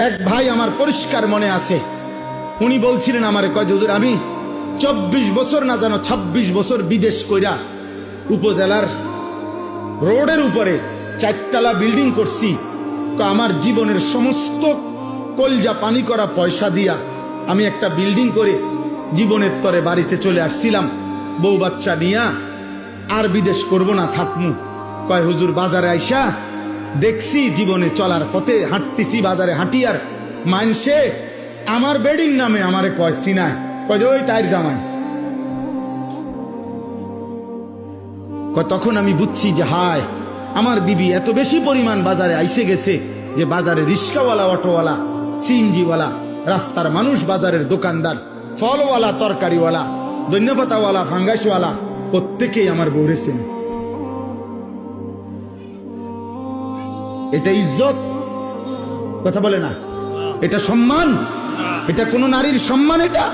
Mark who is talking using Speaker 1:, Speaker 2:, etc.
Speaker 1: এক ভাই আমার পরিষ্কার মনে আছে, উনি বলছিলেন আমারে, কয় হুজুর আমি 24 বছর না জানো 26 বছর বিদেশ কইরা উপজেলার রোডের উপরে 4তলা বিল্ডিং করছি। তো আমার জীবনের সমস্ত কলজা পানি করা পয়সা দিয়া আমি একটা বিল্ডিং করে জীবনের তরে বাড়িতে চলে আসছিলাম, বউ বাচ্চা নিয়া আর বিদেশ করব না, থাকমু। কয় হুজুর বাজারে আইসা দেখছি জীবনে চলার পথে হাঁটতেছি, বাজারে হাঁটি আর মানসে আমার বেডিং নামে আমারে কয় সিনায়, কয় ওই তাইর জামাই। কয় তখন আমি বুঝছি যে হায় আমার বিবি এত বেশি পরিমাণ বাজারে আইসে গেছে যে বাজারে রিক্সাওয়ালা, অটোওয়ালা, সিএনজিওয়ালা, রাস্তার মানুষ, বাজারের দোকানদার, ফলওয়ালা, তরকারিওয়ালা, ধন্যপাতাওয়ালা, ফাঙ্গাসওয়ালা প্রত্যেকেই আমার বউরেছেন। এটা ইজ্জত? কথা বলে না। এটা সম্মান? এটা কোন নারীর সম্মান? এটা